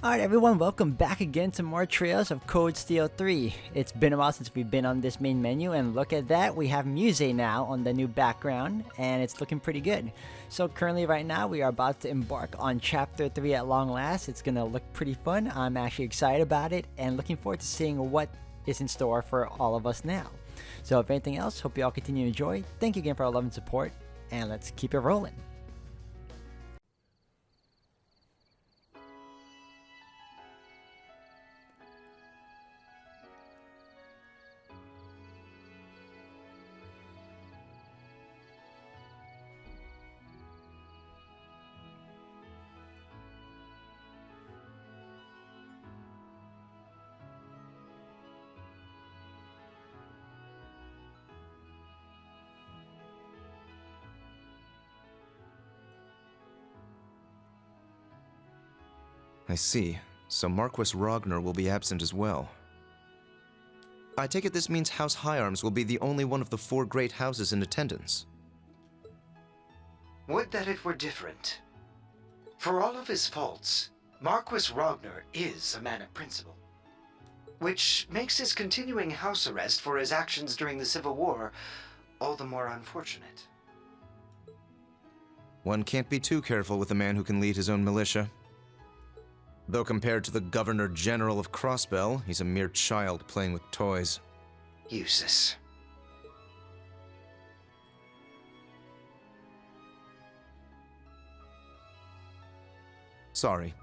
Alright everyone, welcome back again to more Trails of Cold Steel 3. It's been a while since we've been on this main menu, and look at that, we have Muse now on the new background, and it's looking pretty good. So currently right now, we are about to embark on Chapter 3 at long last. It's gonna look pretty fun. I'm actually excited about it, and looking forward to seeing what is in store for all of us now. So if anything else, hope you all continue to enjoy. Thank you again for all love and support, and let's keep it rolling. I see. So Marquis Ragnar will be absent as well. I take it this means House High Arms will be the only one of the four great houses in attendance. Would that it were different. For all of his faults, Marquis Ragnar is a man of principle. Which makes his continuing house arrest for his actions during the Civil War all the more unfortunate. One can't be too careful with a man who can lead his own militia. Though compared to the Governor General of Crossbell, he's a mere child playing with toys. Useless. Sorry,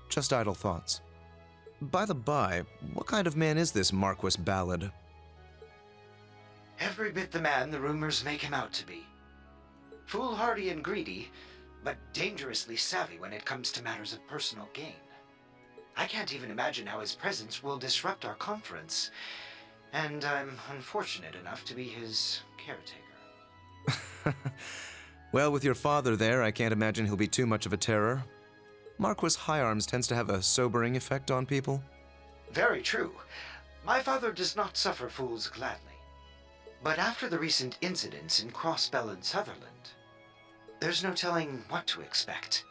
just idle thoughts. By the by, what kind of man is this Marquis Ballad? Every bit the man the rumors make him out to be. Foolhardy and greedy, but dangerously savvy when it comes to matters of personal gain. I can't even imagine how his presence will disrupt our conference, and I'm unfortunate enough to be his caretaker. Well, with your father there, I can't imagine he'll be too much of a terror. Marquis High Arms tends to have a sobering effect on people. Very true. My father does not suffer fools gladly. But after the recent incidents in Crossbell and Sutherland, there's no telling what to expect.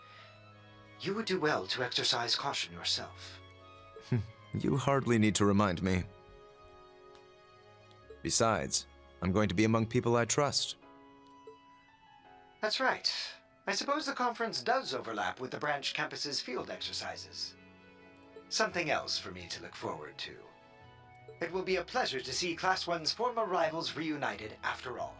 You would do well to exercise caution yourself. You hardly need to remind me. Besides, I'm going to be among people I trust. That's right. I suppose the conference does overlap with the branch campus's field exercises. Something else for me to look forward to. It will be a pleasure to see Class 1's former rivals reunited after all.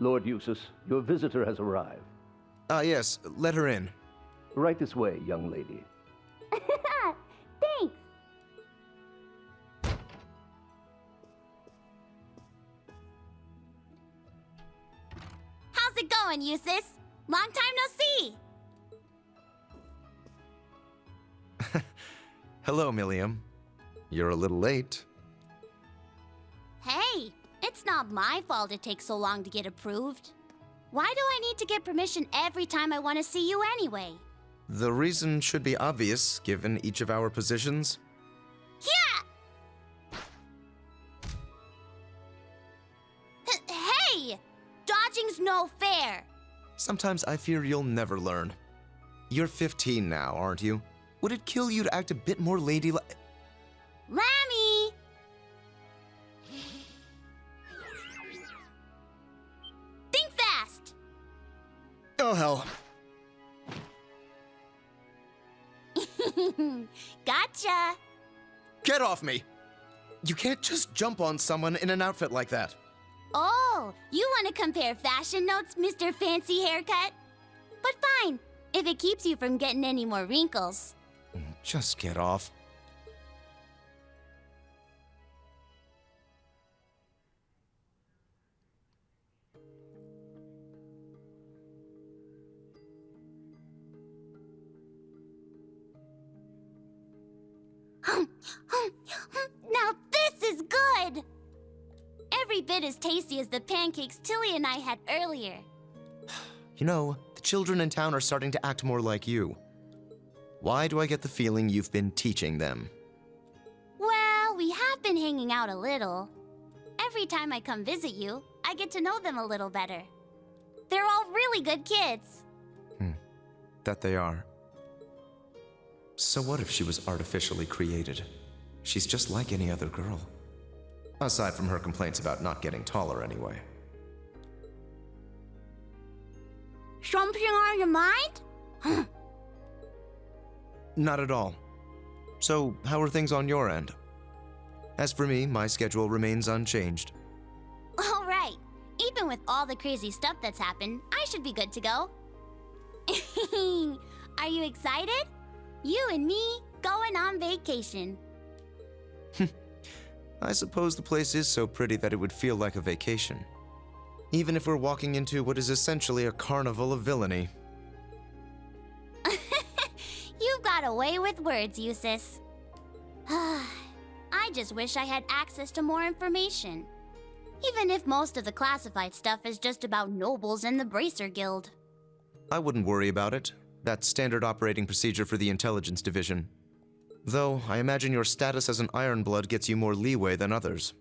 Lord Eustace, your visitor has arrived. Ah, yes, let her in. Right this way, young lady. Thanks. How's it going, Eustace? Long time no see. Hello, Milliam. You're a little late. Hey, it's not my fault it takes so long to get approved. Why do I need to get permission every time I want to see you anyway? The reason should be obvious, given each of our positions. Yeah! Hey! Dodging's no fair! Sometimes I fear you'll never learn. You're 15 now, aren't you? Would it kill you to act a bit more ladylike? Lammy! Think fast! Oh, hell. Gotcha! Get off me! You can't just jump on someone in an outfit like that. Oh, you want to compare fashion notes, Mr. Fancy Haircut? But fine, if it keeps you from getting any more wrinkles. Just get off. Now this is good! Every bit as tasty as the pancakes Tilly and I had earlier. You know, the children in town are starting to act more like you. Why do I get the feeling you've been teaching them? Well, we have been hanging out a little. Every time I come visit you, I get to know them a little better. They're all really good kids. That they are. So what if she was artificially created? She's just like any other girl. Aside from her complaints about not getting taller anyway. Something on your mind? Not at all. So, how are things on your end? As for me, my schedule remains unchanged. All right. Even with all the crazy stuff that's happened, I should be good to go. Are you excited? You and me going on vacation. I suppose the place is so pretty that it would feel like a vacation. Even if we're walking into what is essentially a carnival of villainy. You've got a way with words, Eustace. I just wish I had access to more information. Even if most of the classified stuff is just about nobles and the Bracer Guild. I wouldn't worry about it. That's standard operating procedure for the intelligence division. Though, I imagine your status as an Ironblood gets you more leeway than others.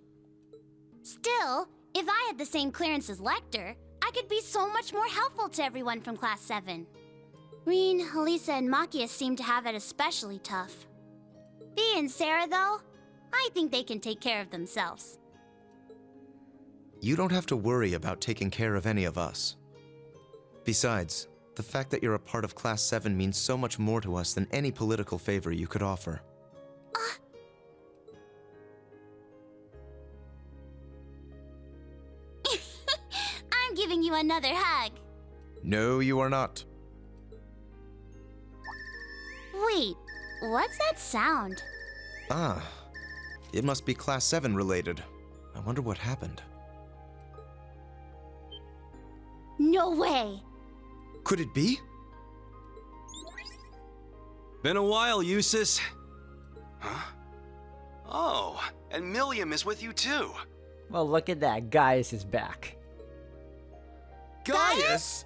Still, if I had the same clearance as Lecter, I could be so much more helpful to everyone from Class 7. Reen, Elisa, and Machias seem to have it especially tough. Bea and Sarah, though, I think they can take care of themselves. You don't have to worry about taking care of any of us. Besides, the fact that you're a part of Class 7 means so much more to us than any political favor you could offer. I'm giving you another hug. No, you are not. Wait, what's that sound? Ah, it must be Class 7 related. I wonder what happened. No way! Could it be? Been a while, Eustace. Huh? Oh, and Milliam is with you too. Well, look at that. Gaius is back. Gaius?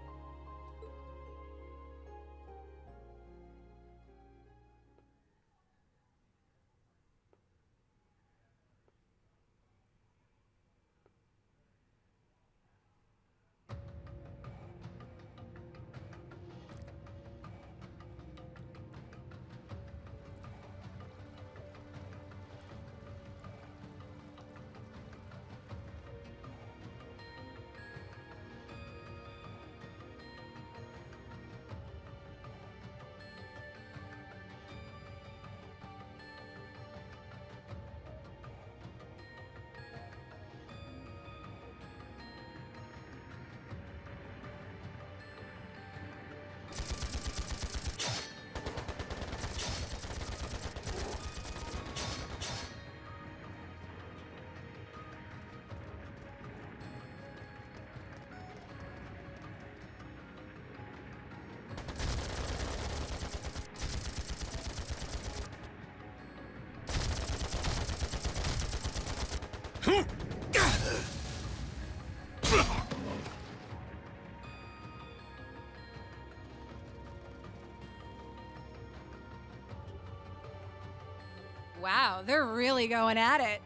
Wow, they're really going at it.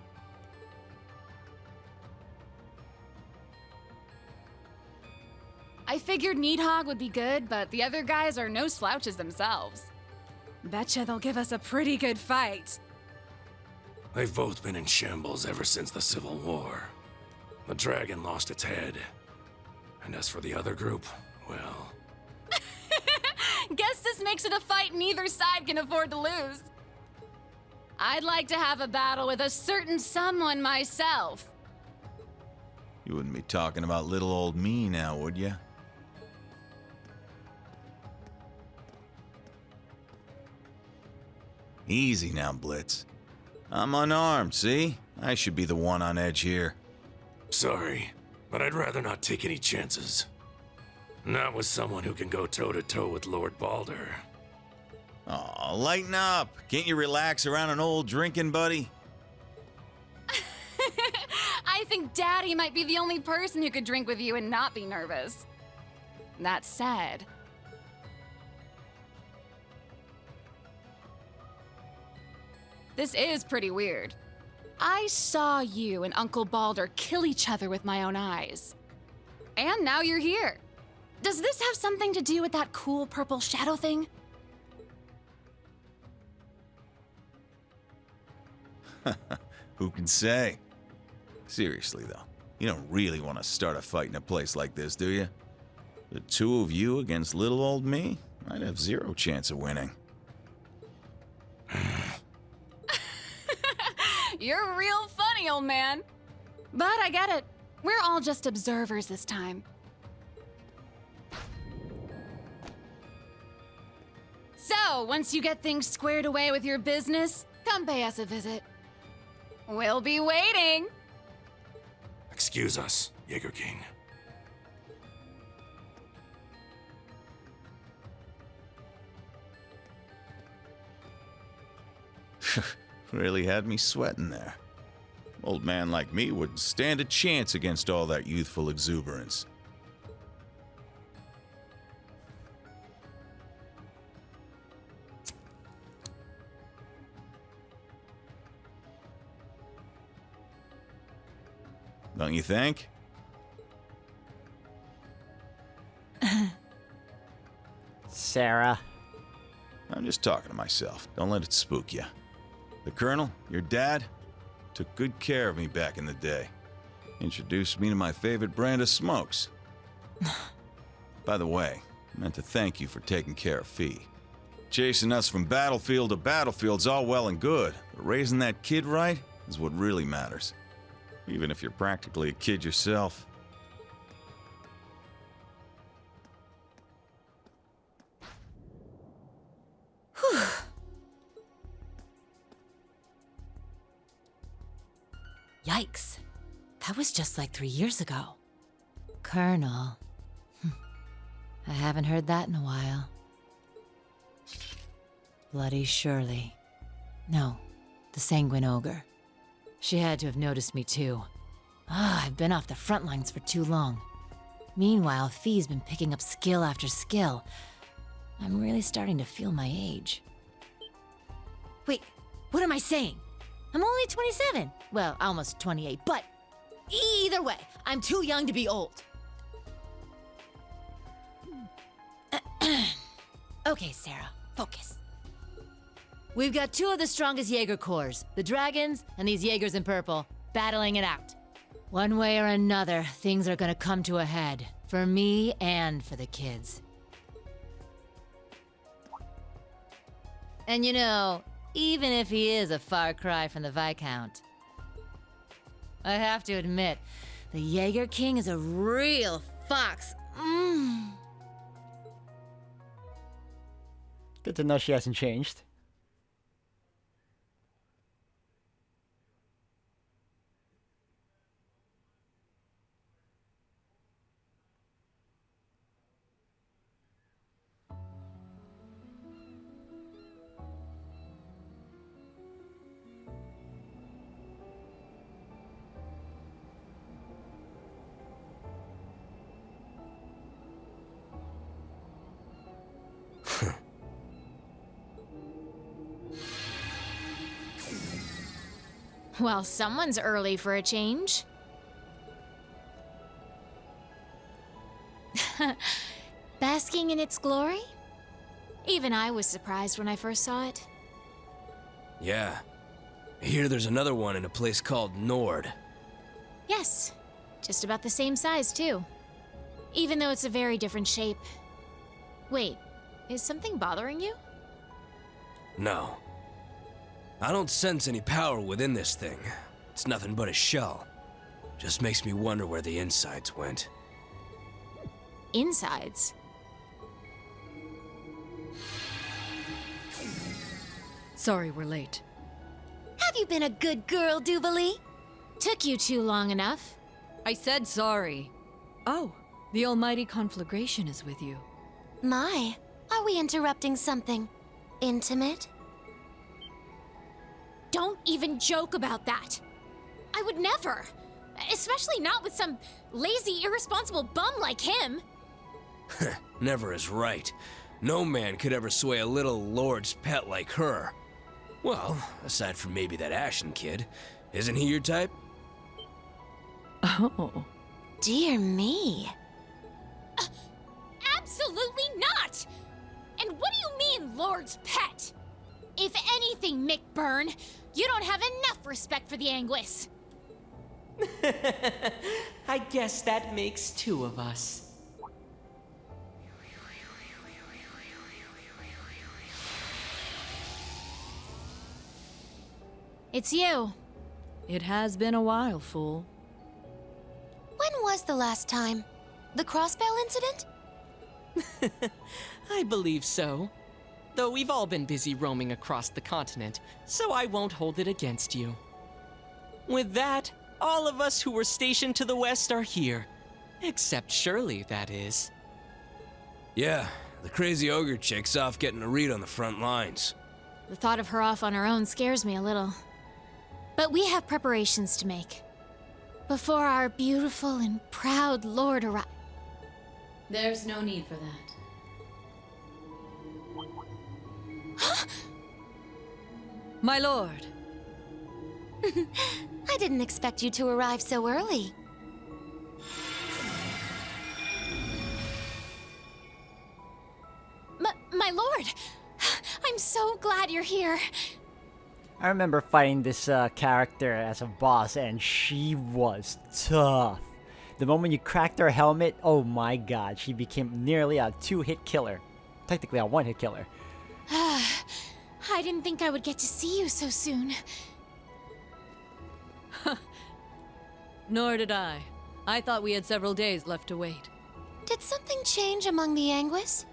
I figured Needhog would be good, but the other guys are no slouches themselves. Betcha they'll give us a pretty good fight. They've both been in shambles ever since the Civil War. The dragon lost its head. And as for the other group, well... Guess this makes it a fight neither side can afford to lose. I'd like to have a battle with a certain someone myself. You wouldn't be talking about little old me now, would you? Easy now, Blitz. I'm unarmed, see? I should be the one on edge here. Sorry, but I'd rather not take any chances. Not with someone who can go toe-to-toe with Lord Balder. Aw, lighten up. Can't you relax around an old drinking buddy? I think Daddy might be the only person who could drink with you and not be nervous. That said... This is pretty weird. I saw you and Uncle Balder kill each other with my own eyes. And now you're here. Does this have something to do with that cool purple shadow thing? Who can say? Seriously, though, you don't really want to start a fight in a place like this, do you? The two of you against little old me? I'd have zero chance of winning. You're real funny, old man. But I get it. We're all just observers this time. So, once you get things squared away with your business, come pay us a visit. We'll be waiting. Excuse us, Jaeger King. Really had me sweating there. Old man like me wouldn't stand a chance against all that youthful exuberance. Don't you think? Sarah. I'm just talking to myself. Don't let it spook you. The Colonel, your dad, took good care of me back in the day. Introduced me to my favorite brand of smokes. By the way, I meant to thank you for taking care of Fee. Chasing us from battlefield to battlefield's all well and good, but raising that kid right is what really matters. Even if you're practically a kid yourself. Yikes. That was just like 3 years ago. Colonel. I haven't heard that in a while. Bloody Shirley. No, the Sanguine Ogre. She had to have noticed me too. I've been off the front lines for too long. Meanwhile, Fee's been picking up skill after skill. I'm really starting to feel my age. Wait, what am I saying? I'm only 27. Well, almost 28, but either way, I'm too young to be old. Okay, Sarah, focus. We've got two of the strongest Jaeger Corps, the Dragons and these Jaegers in purple, battling it out. One way or another, things are gonna come to a head, for me and for the kids. And you know, even if he is a far cry from the Viscount, I have to admit, the Jaeger King is a real fox. Good to know she hasn't changed. Well, someone's early for a change. Basking in its glory? Even I was surprised when I first saw it. Yeah. I hear there's another one in a place called Nord. Yes, just about the same size, too. Even though it's a very different shape. Wait, is something bothering you? No. I don't sense any power within this thing. It's nothing but a shell. Just makes me wonder where the insides went. Insides? Sorry we're late. Have you been a good girl, Duvalie? Took you too long enough. I said sorry. Oh, the almighty conflagration is with you. My, are we interrupting something intimate? Don't even joke about that. I would never. Especially not with some lazy, irresponsible bum like him. Never is right. No man could ever sway a little lord's pet like her. Well, aside from maybe that Ashen kid. Isn't he your type? Oh. Dear me. Absolutely not! And what do you mean, Lord's pet? If anything, McBurn, you don't have enough respect for the Anguis. I guess that makes two of us. It's you. It has been a while, fool. When was the last time? The Crossbell incident? I believe so. Though we've all been busy roaming across the continent, so I won't hold it against you. With that, all of us who were stationed to the west are here. Except Shirley, that is. Yeah, the crazy ogre chick's off getting a read on the front lines. The thought of her off on her own scares me a little. But we have preparations to make. Before our beautiful and proud lord arrives. There's no need for that. My lord. I didn't expect you to arrive so early. My lord! I'm so glad you're here. I remember fighting this character as a boss, and she was tough. The moment you cracked her helmet, oh my god, she became nearly a 2-hit killer. Technically a 1-hit killer. I didn't think I would get to see you so soon. Nor did I. I thought we had several days left to wait. Did something change among the Anguis?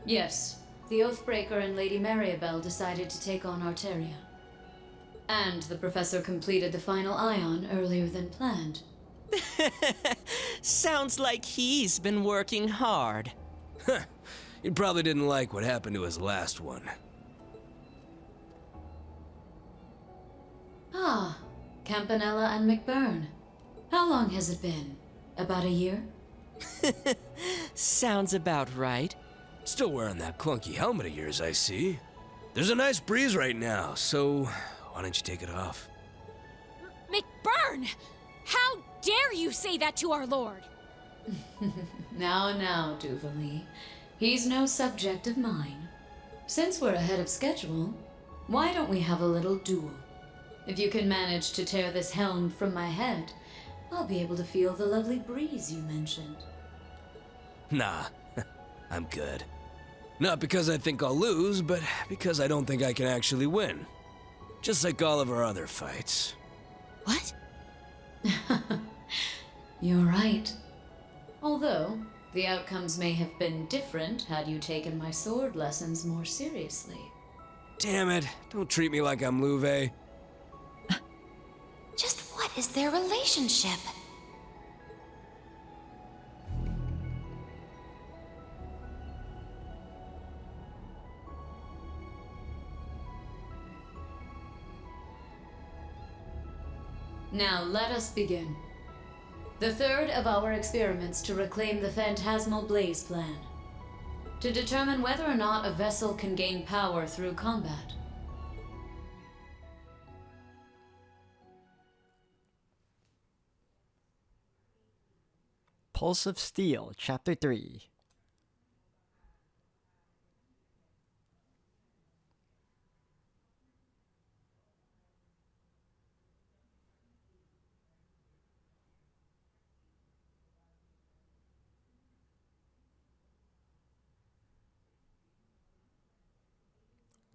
Yes. The Oathbreaker and Lady Mariabelle decided to take on Arteria. And the Professor completed the final ion earlier than planned. Sounds like he's been working hard. He probably didn't like what happened to his last one. Ah, Campanella and McBurn. How long has it been? About a year? Sounds about right. Still wearing that clunky helmet of yours, I see. There's a nice breeze right now, so why don't you take it off? McBurn! How dare you say that to our lord? Now, Duvalie. He's no subject of mine. Since we're ahead of schedule, why don't we have a little duel? If you can manage to tear this helm from my head, I'll be able to feel the lovely breeze you mentioned. Nah, I'm good. Not because I think I'll lose, but because I don't think I can actually win. Just like all of our other fights. What? You're right. Although, the outcomes may have been different had you taken my sword lessons more seriously. Damn it, don't treat me like I'm Louve. Just what is their relationship? Now let us begin. The third of our experiments to reclaim the Phantasmal Blaze plan. To determine whether or not a vessel can gain power through combat. Pulse of Steel, Chapter 3.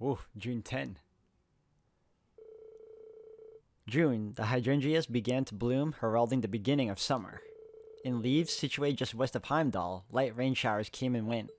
Ooh, June 10. June, the hydrangeas began to bloom, heralding the beginning of summer. In leaves situated just west of Heimdall, light rain showers came and went.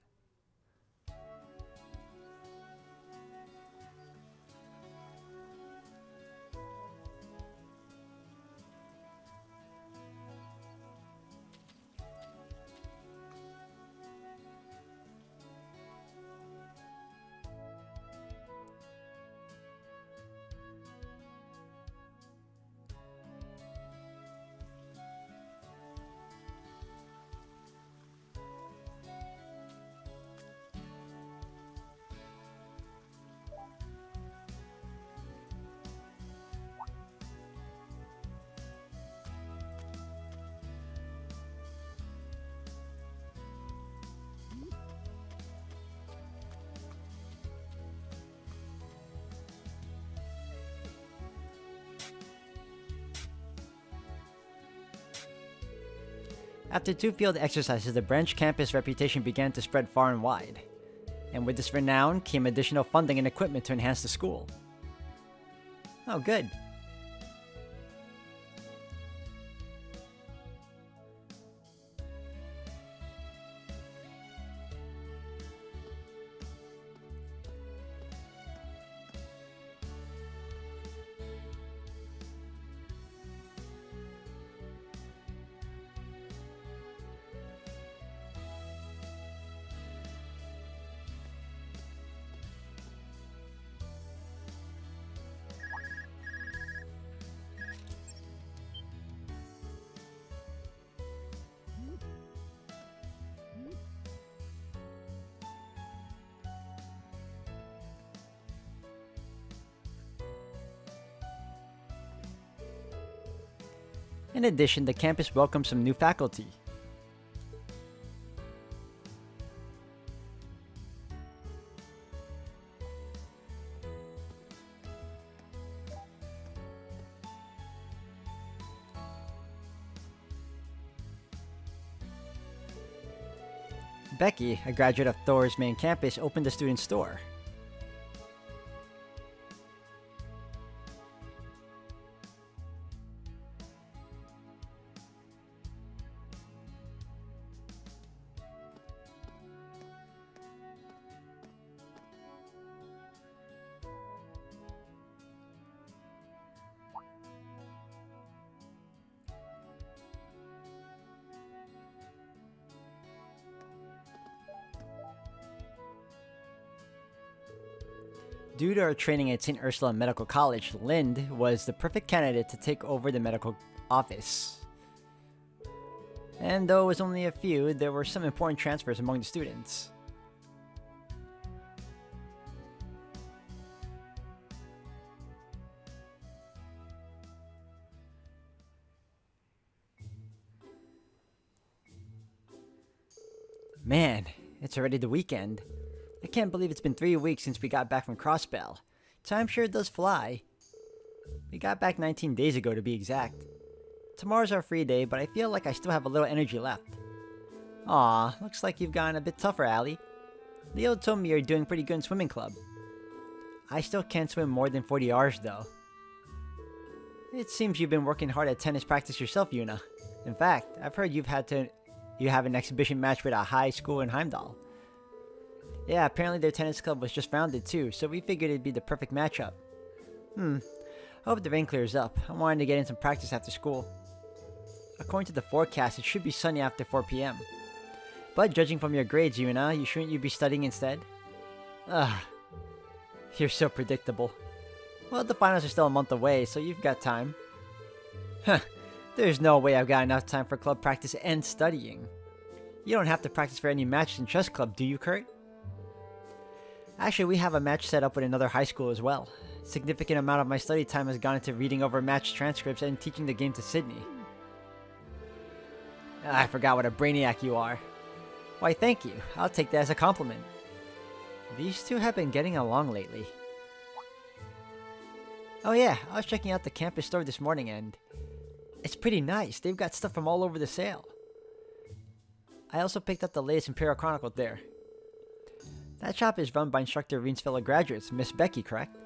After 2 field exercises, the branch campus reputation began to spread far and wide. And with this renown came additional funding and equipment to enhance the school. Oh, good. In addition, the campus welcomed some new faculty. Becky, a graduate of Thor's main campus, opened a student store. Due to her training at St. Ursula Medical College, Lind was the perfect candidate to take over the medical office. And though it was only a few, there were some important transfers among the students. Man, it's already the weekend. I can't believe it's been 3 weeks since we got back from Crossbell. Time sure does fly. We got back 19 days ago to be exact. Tomorrow's our free day, but I feel like I still have a little energy left. Aw, looks like you've gotten a bit tougher, Allie. Leo told me you're doing pretty good in swimming club. I still can't swim more than 40 hours though. It seems you've been working hard at tennis practice yourself, Yuna. In fact, I've heard you have an exhibition match with a high school in Heimdall. Yeah, apparently their tennis club was just founded too, so we figured it'd be the perfect matchup. Hope the rain clears up. I'm wanting to get in some practice after school. According to the forecast, it should be sunny after 4 p.m. But judging from your grades, Yuna, shouldn't you be studying instead? Ugh. You're so predictable. Well, the finals are still a month away, so you've got time. Huh. There's no way I've got enough time for club practice and studying. You don't have to practice for any matches in chess club, do you, Kurt? Actually, we have a match set up with another high school as well. Significant amount of my study time has gone into reading over match transcripts and teaching the game to Sydney. I forgot what a brainiac you are. Why, thank you. I'll take that as a compliment. These two have been getting along lately. Oh yeah, I was checking out the campus store this morning and it's pretty nice. They've got stuff from all over the sale. I also picked up the latest Imperial Chronicle there. That shop is run by Instructor Reen's fellow graduates, Miss Becky, correct?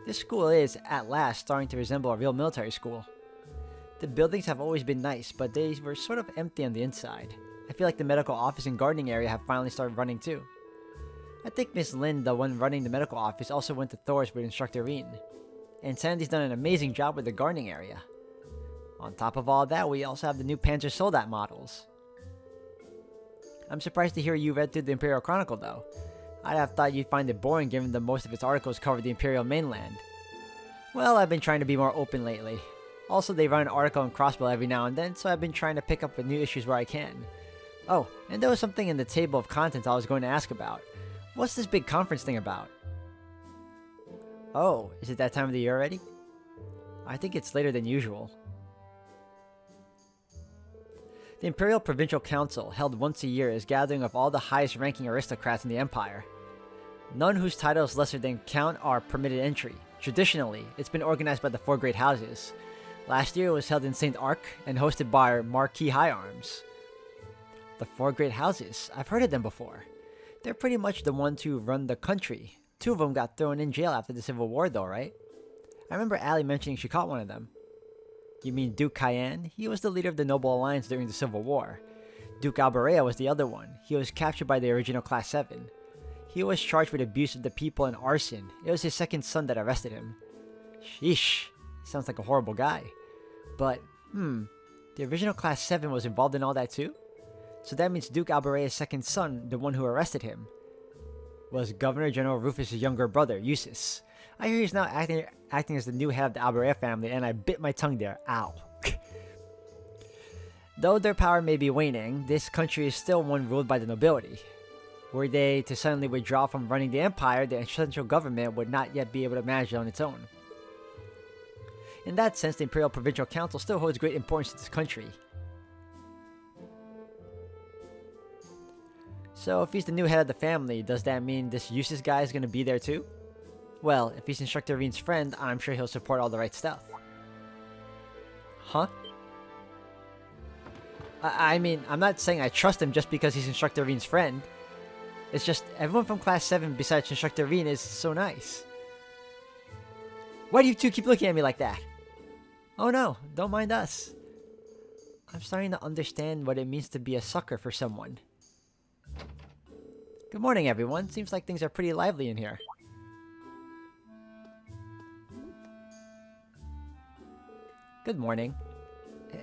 This school is, at last, starting to resemble a real military school. The buildings have always been nice, but they were sort of empty on the inside. I feel like the medical office and gardening area have finally started running too. I think Miss Lynn, the one running the medical office, also went to Thor's with Instructor Reen. And Sandy's done an amazing job with the gardening area. On top of all that, we also have the new Panzer Soldat models. I'm surprised to hear you read through the Imperial Chronicle though. I'd have thought you'd find it boring given that most of its articles cover the Imperial mainland. Well, I've been trying to be more open lately. Also, they run an article in Crossbell every now and then, so I've been trying to pick up with new issues where I can. Oh, and there was something in the table of contents I was going to ask about. What's this big conference thing about? Oh, is it that time of the year already? I think it's later than usual. The Imperial Provincial Council, held once a year, is a gathering of all the highest-ranking aristocrats in the Empire. None whose title is lesser than Count are permitted entry. Traditionally, it's been organized by the four great houses. Last year it was held in St. Arc and hosted by Marquis High Arms. The Four Great Houses. I've heard of them before. They're pretty much the ones who run the country. Two of them got thrown in jail after the Civil War though, right? I remember Allie mentioning she caught one of them. You mean Duke Cayenne? He was the leader of the Noble Alliance during the Civil War. Duke Alberea was the other one. He was captured by the original Class 7. He was charged with abuse of the people and arson. It was his second son that arrested him. Sheesh. Sounds like a horrible guy. But, the original Class 7 was involved in all that too? So that means Duke Alberea's second son, the one who arrested him, was Governor General Rufus' younger brother, Eustace. I hear he's now acting as the new head of the Alberea family, and I bit my tongue there. Ow. Though their power may be waning, this country is still one ruled by the nobility. Were they to suddenly withdraw from running the empire, the central government would not yet be able to manage it on its own. In that sense, the Imperial Provincial Council still holds great importance to this country. So if he's the new head of the family, does that mean this Eustace guy is going to be there too? Well, if he's Instructor Reen's friend, I'm sure he'll support all the right stuff. Huh? I mean, I'm not saying I trust him just because he's Instructor Reen's friend. It's just everyone from Class 7 besides Instructor Reen is so nice. Why do you two keep looking at me like that? Oh no, don't mind us. I'm starting to understand what it means to be a sucker for someone. Good morning, everyone. Seems like things are pretty lively in here. Good morning.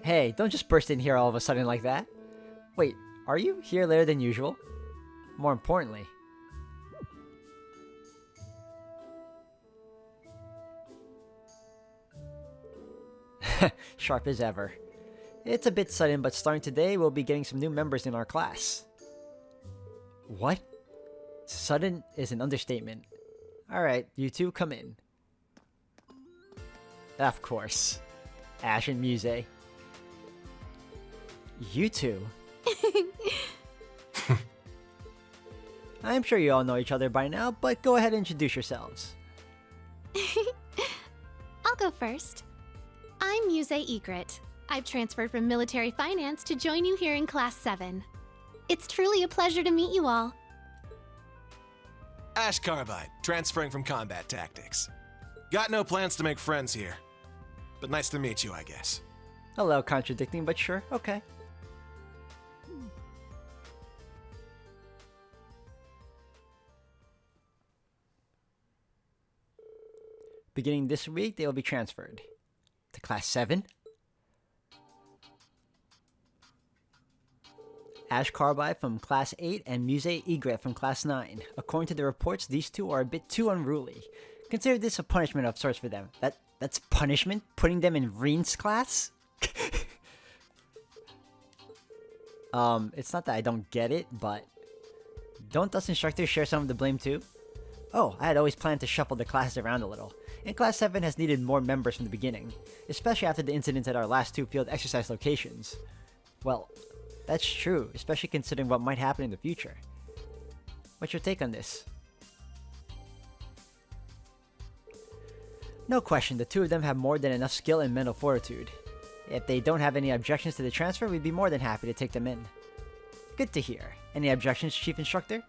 Hey, don't just burst in here all of a sudden like that. Wait, are you here later than usual? More importantly. Sharp as ever. It's a bit sudden, but starting today, we'll be getting some new members in our class. What? Sudden is an understatement. Alright, you two come in. Of course. Ash and Muse. You two? I'm sure you all know each other by now, but go ahead and introduce yourselves. I'll go first. I'm Muse Egret. I've transferred from military finance to join you here in Class 7. It's truly a pleasure to meet you all. Ash Carbide, transferring from combat tactics. Got no plans to make friends here, but nice to meet you, I guess. Hello, contradicting, but sure, okay. Beginning this week, they will be transferred to Class 7. Ash Carbide from Class 8 and Muse Egret from Class 9. According to the reports, these two are a bit too unruly. Consider this a punishment of sorts for them. That's punishment? Putting them in Reen's class? It's not that I don't get it, but don't us instructors share some of the blame too? Oh, I had always planned to shuffle the classes around a little, and Class 7 has needed more members from the beginning, especially after the incidents at our last two field exercise locations. Well, that's true, especially considering what might happen in the future. What's your take on this? No question, the two of them have more than enough skill and mental fortitude. If they don't have any objections to the transfer, we'd be more than happy to take them in. Good to hear. Any objections, Chief Instructor?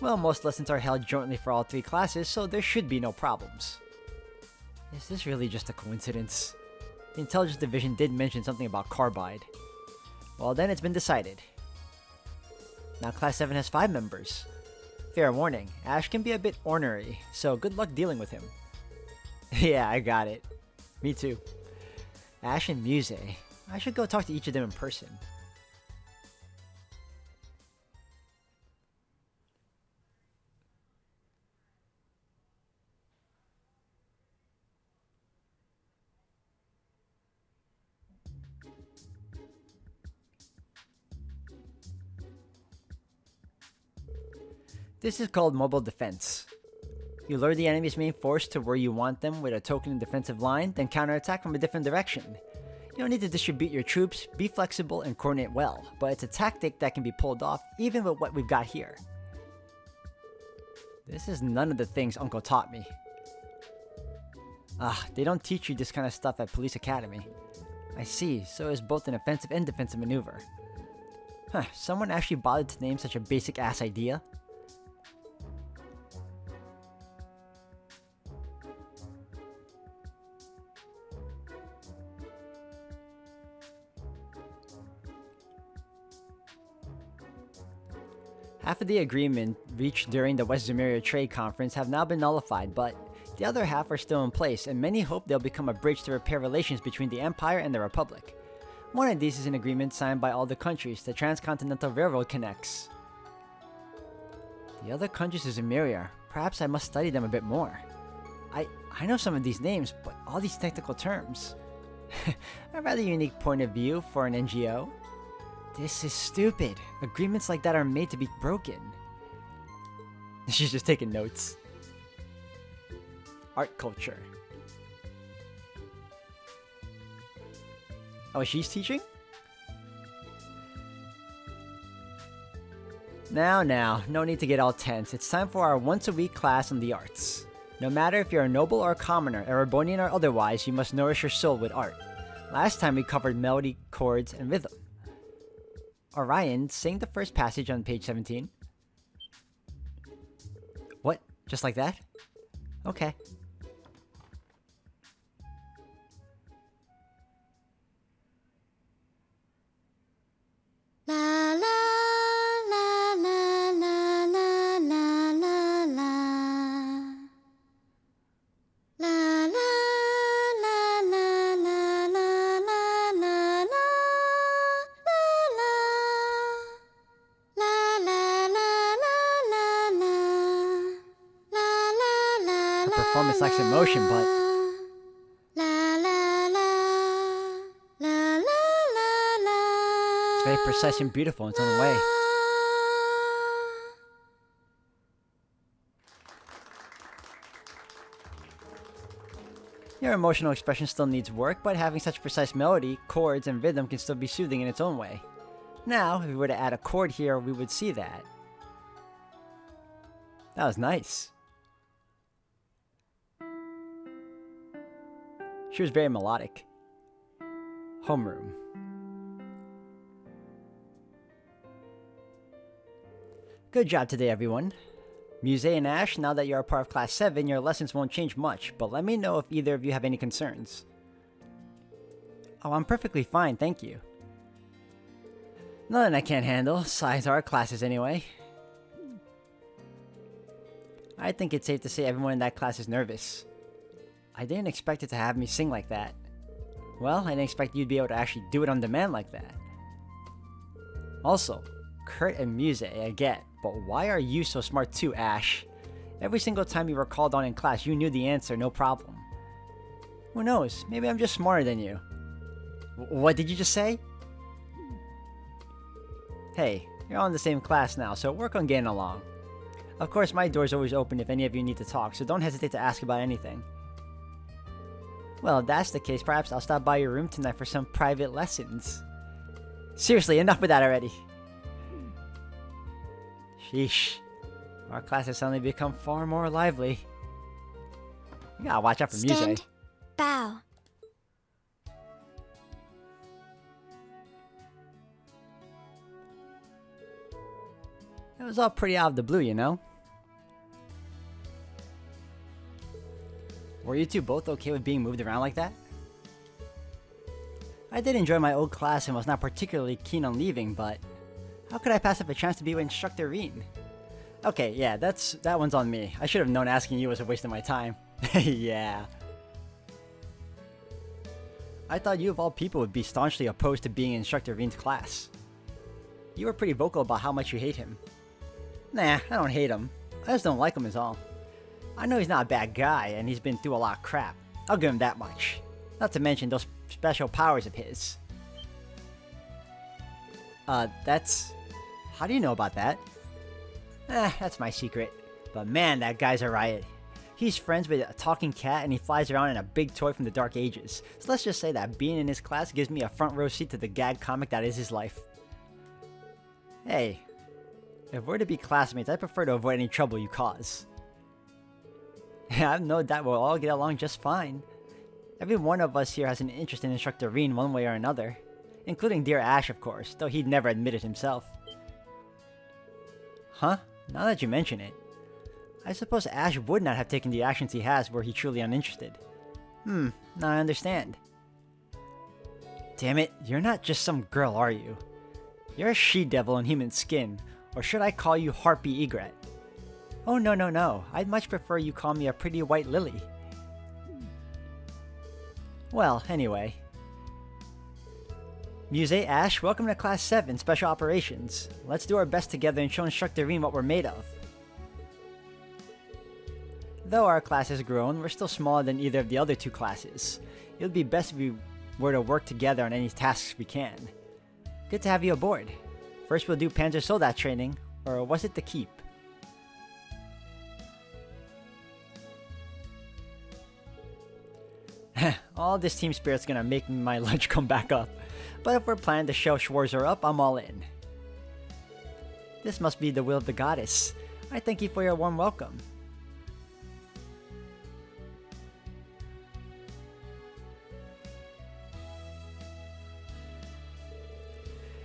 Well, most lessons are held jointly for all three classes, so there should be no problems. Is this really just a coincidence? The Intelligence Division did mention something about Carbide. Well, then it's been decided. Now Class 7 has 5 members. Fair warning, Ash can be a bit ornery, so good luck dealing with him. Yeah, I got it. Me too. Ash and Muse. I should go talk to each of them in person. This is called Mobile Defense. You lure the enemy's main force to where you want them with a token defensive line, then counterattack from a different direction. You don't need to distribute your troops, be flexible, and coordinate well, but it's a tactic that can be pulled off even with what we've got here. This is none of the things Uncle taught me. They don't teach you this kind of stuff at Police Academy. I see, so it's both an offensive and defensive maneuver. Huh, someone actually bothered to name such a basic-ass idea? Half of the agreement reached during the West Zemuria Trade Conference have now been nullified, but the other half are still in place, and many hope they'll become a bridge to repair relations between the Empire and the Republic. One of these is an agreement signed by all the countries the Transcontinental Railroad connects. The other countries is Zemuria. Perhaps I must study them a bit more. I know some of these names, but all these technical terms. A rather unique point of view for an NGO. This is stupid. Agreements like that are made to be broken. She's just taking notes. Art culture. Oh, she's teaching? Now, no need to get all tense. It's time for our once-a-week class on the arts. No matter if you're a noble or a commoner, Erebonian or otherwise, you must nourish your soul with art. Last time we covered melody, chords, and rhythm. Orion, sing the first passage on page 17. What? Just like that? Okay. La la la la la la la la la. La la la la la la la la la. Her performance lacks emotion, but it's very precise and beautiful in its own way. Your emotional expression still needs work, but having such precise melody, chords, and rhythm can still be soothing in its own way. Now, if we were to add a chord here, we would see that. That was nice. She was very melodic. Homeroom. Good job today, everyone. Muse and Ash, now that you're a part of Class 7, your lessons won't change much, but let me know if either of you have any concerns. Oh, I'm perfectly fine, thank you. Nothing I can't handle, besides our classes anyway. I think it's safe to say everyone in that class is nervous. I didn't expect it to have me sing like that. Well, I didn't expect you'd be able to actually do it on demand like that. Also, Kurt and Muse, I get, but why are you so smart too, Ash? Every single time you were called on in class, you knew the answer, no problem. Who knows, maybe I'm just smarter than you. What did you just say? Hey, you're all in the same class now, so work on getting along. Of course, my door's always open if any of you need to talk, so don't hesitate to ask about anything. Well, if that's the case, perhaps I'll stop by your room tonight for some private lessons. Seriously, enough with that already. Sheesh. Our class has suddenly become far more lively. You gotta watch out for Muse. Stand. Bow. It was all pretty out of the blue, you know? Were you two both okay with being moved around like that? I did enjoy my old class and was not particularly keen on leaving, but how could I pass up a chance to be with Instructor Reen? Okay, yeah, that one's on me. I should have known asking you was a waste of my time. Yeah. I thought you of all people would be staunchly opposed to being in Instructor Reen's class. You were pretty vocal about how much you hate him. Nah, I don't hate him. I just don't like him is all. I know he's not a bad guy, and he's been through a lot of crap. I'll give him that much. Not to mention those special powers of his. That's... How do you know about that? That's my secret. But man, that guy's a riot. He's friends with a talking cat, and he flies around in a big toy from the Dark Ages. So let's just say that being in his class gives me a front row seat to the gag comic that is his life. Hey, if we're to be classmates, I prefer to avoid any trouble you cause. I have no doubt we'll all get along just fine. Every one of us here has an interest in Instructor Rean one way or another. Including dear Ash, of course, though he'd never admit it himself. Huh? Now that you mention it. I suppose Ash would not have taken the actions he has were he truly uninterested. Now I understand. Damn it, you're not just some girl, are you? You're a she-devil in human skin, or should I call you Harpy Egret? Oh no, I'd much prefer you call me a pretty white lily. Well, anyway. Muse, Ash, welcome to Class 7 Special Operations. Let's do our best together and show Instructor Rean what we're made of. Though our class has grown, we're still smaller than either of the other two classes. It would be best if we were to work together on any tasks we can. Good to have you aboard. First we'll do Panzer Soldat training, or was it the Keep? All this team spirit's gonna make my lunch come back up. But if we're planning to show Schwarzer up, I'm all in. This must be the will of the goddess. I thank you for your warm welcome.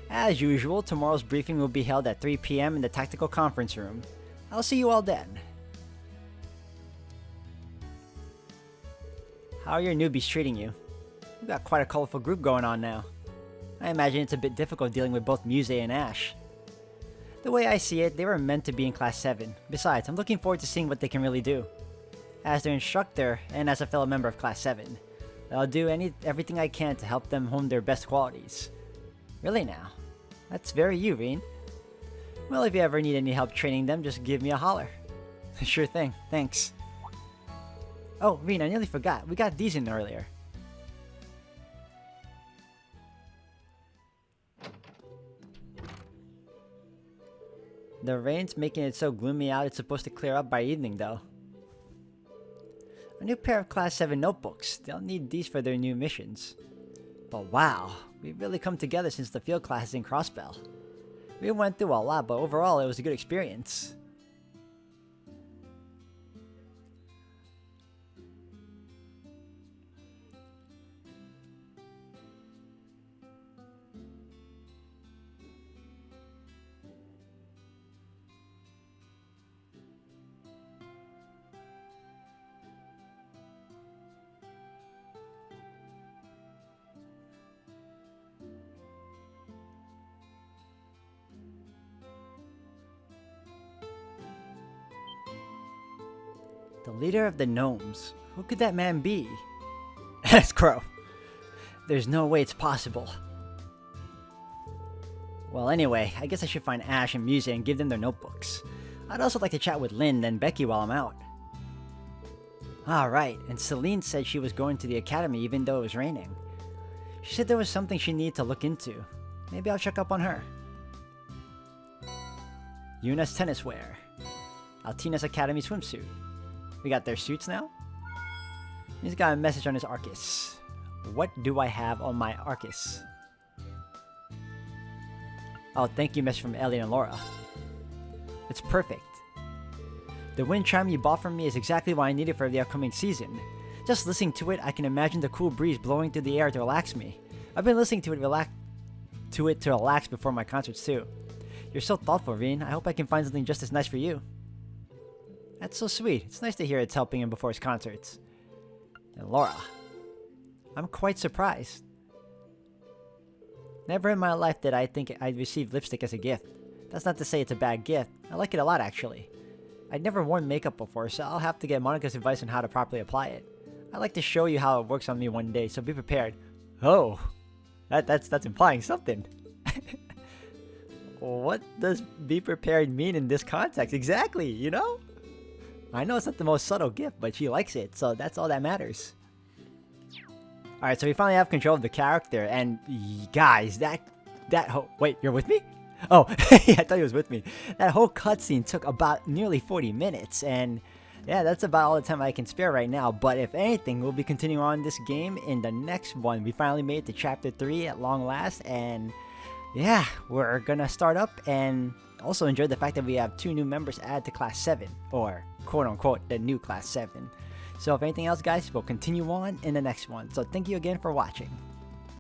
As usual, tomorrow's briefing will be held at 3 PM in the Tactical Conference Room. I'll see you all then. How are your newbies treating you? You've got quite a colorful group going on now. I imagine it's a bit difficult dealing with both Muse and Ash. The way I see it, they were meant to be in Class 7. Besides, I'm looking forward to seeing what they can really do. As their instructor, and as a fellow member of Class 7, I'll do everything I can to help them hone their best qualities. Really now? That's very you, Rean. Well, if you ever need any help training them, just give me a holler. Sure thing, thanks. Oh, Rean, I nearly forgot. We got these in earlier. The rain's making it so gloomy out it's supposed to clear up by evening, though. A new pair of Class 7 notebooks. They'll need these for their new missions. But wow, we've really come together since the field classes in Crossbell. We went through a lot, but overall it was a good experience. The leader of the gnomes. Who could that man be? That's Crow. There's no way it's possible. Well, anyway, I guess I should find Ash and Muse and give them their notebooks. I'd also like to chat with Lynn and Becky while I'm out. Alright, and Celine said she was going to the academy even though it was raining. She said there was something she needed to look into. Maybe I'll check up on her. Yuna's tennis wear. Altina's academy swimsuit. We got their suits now? He's got a message on his Arcus. What do I have on my Arcus? Oh, thank you, message from Ellie and Laura. It's perfect. The wind chime you bought from me is exactly what I needed for the upcoming season. Just listening to it, I can imagine the cool breeze blowing through the air to relax me. I've been listening to it to relax before my concerts too. You're so thoughtful, Rean. I hope I can find something just as nice for you. That's so sweet. It's nice to hear it's helping him before his concerts. And Laura. I'm quite surprised. Never in my life did I think I'd receive lipstick as a gift. That's not to say it's a bad gift. I like it a lot, actually. I'd never worn makeup before, so I'll have to get Monica's advice on how to properly apply it. I'd like to show you how it works on me one day, so be prepared. Oh, that's implying something. What does be prepared mean in this context? Exactly, you know? I know it's not the most subtle gift, but she likes it, so that's all that matters. Alright, so we finally have control of the character, and guys, wait, you're with me? Oh, yeah, I thought he was with me. That whole cutscene took about nearly 40 minutes, and yeah, that's about all the time I can spare right now, but if anything, we'll be continuing on this game in the next one. We finally made it to Chapter 3 at long last, and yeah, we're gonna start up, and also enjoy the fact that we have 2 new members added to Class 7, or quote-unquote, the new Class 7. So if anything else, guys, we'll continue on in the next one. So thank you again for watching.